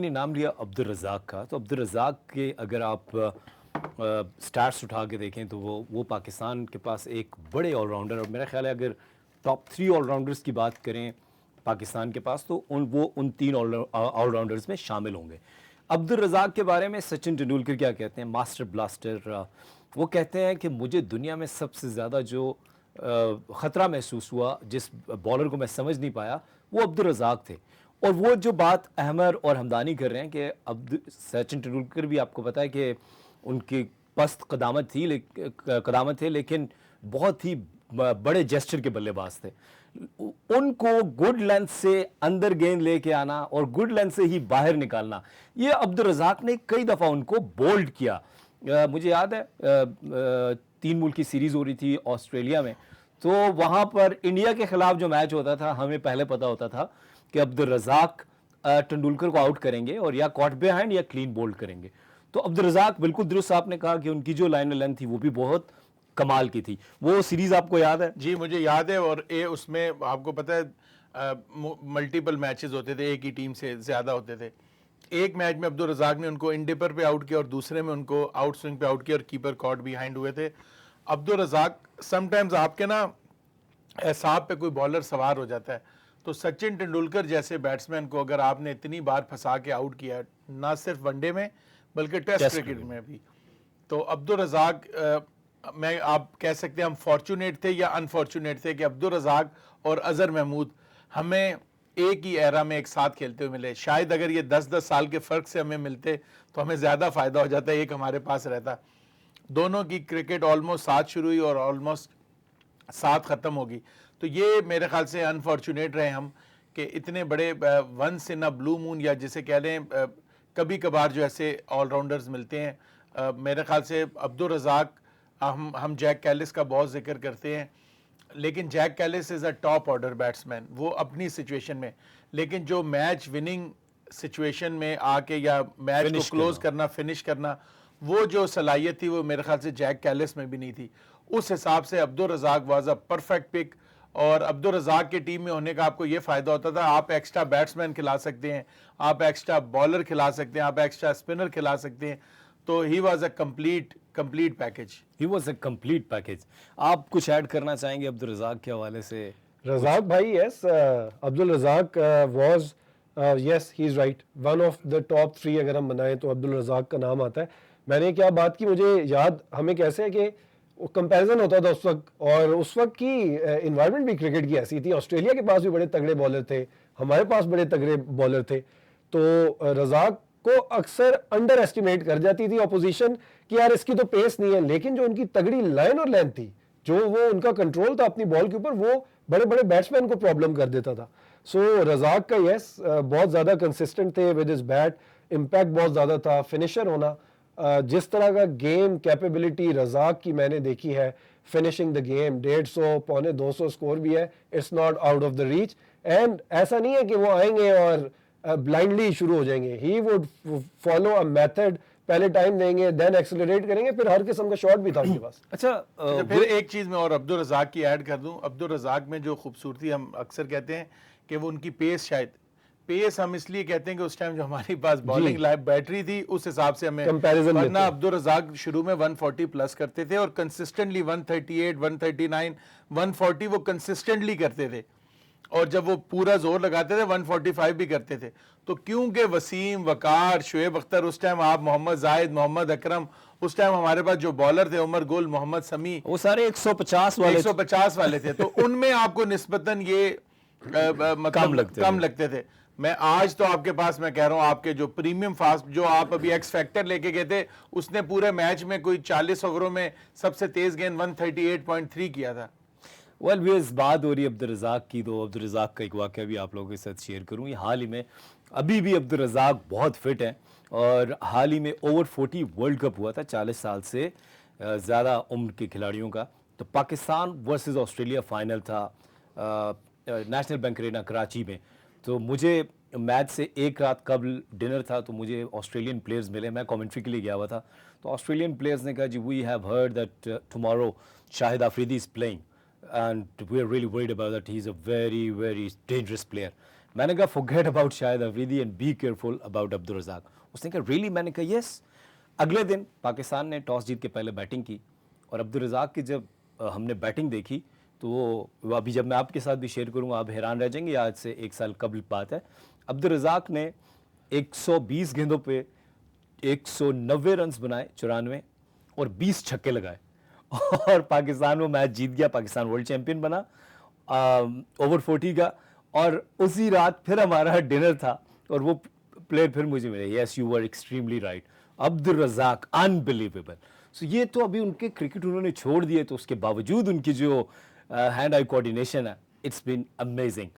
ने नाम लिया अब्दुल रज़ाक का, तो अब्दुल रज़ाक के अगर आप स्टैट्स उठा के देखें तो वो पाकिस्तान के पास एक बड़े ऑलराउंडर, और मेरा ख्याल है अगर टॉप 3 ऑलराउंडर्स की बात करें पाकिस्तान के पास तो उन 3 ऑलराउंडर्स में शामिल होंगे। अब्दुल रज़ाक के बारे में सचिन तेंदुलकर क्या कहते हैं, मास्टर ब्लास्टर। वो कहते हैं कि मुझे दुनिया में सबसे ज़्यादा जो ख़तरा महसूस हुआ, जिस बॉलर को मैं समझ नहीं पाया, वो अब्दुल रज़ाक थे। और वो जो बात अहमद और हमदानी कर रहे हैं कि सचिन तेंदुलकर भी आपको पता है कि उनकी पस्त कदामत थे, लेकिन बहुत ही बड़े जेस्चर के बल्लेबाज थे। उनको गुड लेंथ से अंदर गेंद लेके आना और गुड लेंथ से ही बाहर निकालना, ये अब्दुल रज़ाक ने कई दफ़ा उनको बोल्ड किया। मुझे याद है 3 मुल्क की सीरीज़ हो रही थी ऑस्ट्रेलिया में, तो वहाँ पर इंडिया के ख़िलाफ़ जो मैच होता था, हमें पहले पता होता था कि अब्दुल रज़ाक तेंदुलकर को आउट करेंगे और या कॉट बिहाइंड या क्लीन बोल्ड करेंगे। तो अब्दुल रज़ाक, बिल्कुल दुरुस्त आपने कहा कि उनकी जो लाइन लेंथ थी वो भी बहुत कमाल की थी। वो सीरीज़ आपको याद है? जी मुझे याद है। और उसमें आपको पता है मल्टीपल मैचेस होते थे, एक ही टीम से ज़्यादा होते थे। एक मैच में अब्दुल रज़ाक ने उनको इन डिपर पे आउट किया और दूसरे में उनको आउट स्विंग पे आउट किया और कीपर कॉट बिहाइंड हुए थे। अब्दुल रज़ाक समटाइम्स आपके ना एसाब पे कोई बॉलर सवार हो जाता है, तो सचिन तेंदुलकर जैसे बैट्समैन को अगर आपने इतनी बार फंसा के आउट किया, ना सिर्फ वनडे में बल्कि टेस्ट क्रिकेट में भी, तो अब्दुल रज़ाक मैं आप कह सकते हैं हम फॉर्चुनेट थे या अनफॉर्चुनेट थे कि अब्दुल रज़ाक और अज़हर महमूद हमें एक ही एरा में एक साथ खेलते हुए मिले। शायद अगर ये 10-10 साल के फ़र्क से हमें मिलते तो हमें ज़्यादा फ़ायदा हो जाता, एक हमारे पास रहता। दोनों की क्रिकेट ऑलमोस्ट साथ शुरू हुई और ऑलमोस्ट साथ ख़त्म होगी। तो ये मेरे ख्याल से अनफॉर्चुनेट रहे हम कि इतने बड़े once in a blue moon, या जिसे कह लें कभी कभार जो ऐसे ऑलराउंडर्स मिलते हैं। मेरे ख्याल से अब्दुल रज़ाक, हम जैक कैलिस का बहुत जिक्र करते हैं, लेकिन Jack Kallis is a top order batsman वो अपनी सिचुएशन में, लेकिन जो मैच विनिंग सिचुएशन में आके या मैच को क्लोज करना, फिनिश करना, वो जो सलाहियत थी वो मेरे ख्याल से जैक कैलिस में भी नहीं थी। उस हिसाब से Abdul Razzaq was a perfect pick. और अब्दुल रज़ाक के टीम में होने का आपको ये फ़ायदा होता था, आप एक्स्ट्रा बैट्समैन खिला सकते हैं, आप एक्स्ट्रा बॉलर खिला सकते हैं, आप एक्स्ट्रा स्पिनर खिला सकते हैं। तो he was a complete package. He was a complete package. आप कुछ ऐड करना चाहेंगे अब्दुल रज़ाक के हवाले से? रज़ाक भाई, yes, Abdul Razzaq was, yes he is right, one of the top 3 अगर हम बनाएं तो अब्दुल रज़ाक का नाम आता है। मैंने क्या बात की, मुझे याद हमें कैसे है कि कंपैरिजन होता था उस वक्त, और उस वक्त की इन्वायरमेंट भी क्रिकेट की ऐसी थी। ऑस्ट्रेलिया के पास भी बड़े तगड़े बॉलर थे, हमारे पास बड़े तगड़े बॉलर थे, तो रज़ाक को अक्सर अंडर एस्टिमेट कर जाती थी अपोजिशन कि यार इसकी तो पेस नहीं है, लेकिन जो उनकी तगड़ी लाइन और लेंथ थी, जो वो उनका कंट्रोल था अपनी बॉल के ऊपर, वो बड़े बड़े बैट्समैन को प्रॉब्लम कर देता था। सो रज़ाक का यस बहुत ज़्यादा कंसिस्टेंट थे विद हिज बैट, इम्पैक्ट बहुत ज़्यादा था, फिनिशर होना, जिस तरह का गेम कैपेबिलिटी रज़ाक की मैंने देखी है, फिनिशिंग द गेम, 150 पौने 200 स्कोर भी है, it's not out of the reach. And ऐसा नहीं है कि वो आएंगे और ब्लाइंडली शुरू हो जाएंगे, he would follow a method, पहले टाइम देंगे, देन एक्सेलरेट करेंगे, फिर हर किस्म का शॉट भी था उनके पास। अच्छा, फिर एक चीज़ मैं और अब्दुल रज़ाक की ऐड कर दूं। अब्दुल रज़ाक में जो खूबसूरती, हम अक्सर कहते हैं कि वो उनकी पेस, शायद पेस हम इसलिए कहते हैं कि उस टाइम जो हमारे पास बॉलिंग लाइव बैटरी थी उस हिसाब से हमें कंपैरिजन, वरना अब्दुल रज़ाक शुरू में 140 प्लस करते थे और कंसिस्टेंटली 138, 139, 140 वो कंसिस्टेंटली करते थे, और जब वो पूरा जोर लगाते थे 145 भी करते थे। तो क्योंकि वसीम, वकार, शुएब अख्तर, उस टाइम आप मोहम्मद जाहिद, मोहम्मद अकरम, उस टाइम हमारे पास जो बॉलर थे उमर गुल, मोहम्मद समी, वो सारे 150 वाले थे, तो उनमें आपको निस्बतन ये मतलब कम लगते थे। मैं आज तो आपके पास, मैं कह रहा हूँ, आपके जो प्रीमियम फास्ट जो आप अभी एक्स फैक्टर लेके गए थे, उसने पूरे मैच में कोई 40 ओवरों में सबसे तेज गेंद 138.3 किया था। वेल वेज बात हो रही है अब्दुल रज़ाक की, तो अब्दुल रज़ाक का एक वाक़या भी आप लोगों के साथ शेयर करूँ। ये हाल ही में, अभी भी अब्दुल रज़ाक बहुत फिट हैं, और हाल ही में ओवर 40 वर्ल्ड कप हुआ था 40 साल से ज़्यादा उम्र के खिलाड़ियों का। तो पाकिस्तान वर्सेस ऑस्ट्रेलिया फाइनल था नेशनल बैंक अरेना कराची में। तो मुझे मैच से एक रात कबल डिनर था, तो मुझे ऑस्ट्रेलियन प्लेयर्स मिले, मैं कमेंट्री के लिए गया हुआ था। तो ऑस्ट्रेलियन प्लेयर्स ने कहा जी, we have heard that tomorrow Shahid Afridi is playing and we are really worried about that. He's a very, very dangerous player. میں نے کہا forget about Shahid Afridi and be careful about عبد الرزاق. اس نے کہا really؟ میں نے کہا yes. اگلے دن پاکستان نے ٹاس جیت کے پہلے بیٹنگ کی اور عبد الرزاق کی جب ہم نے بیٹنگ دیکھی تو وہ ابھی جب میں آپ کے ساتھ بھی شیئر کروں گا آپ حیران رہ جائیں گے. آج سے 1 سال قبل بات ہے. عبد الرزاق نے 120 گیندوں پہ 190 رنز بنائے 94 اور 20 چھکے لگائے اور پاکستان وہ میچ جیت گیا. پاکستان ورلڈ چیمپئن بنا اوور 40 کا. اور اسی رات پھر ہمارا ڈنر تھا اور وہ پلیئر پھر مجھے ملے. Yes you are extremely right, Abdul Razzaq unbelievable. سو یہ تو ابھی ان کے کرکٹ انہوں نے چھوڑ دیے تو اس کے باوجود ان کی جو ہینڈ آئی کوآرڈینیشن ہے اٹس بین امیزنگ.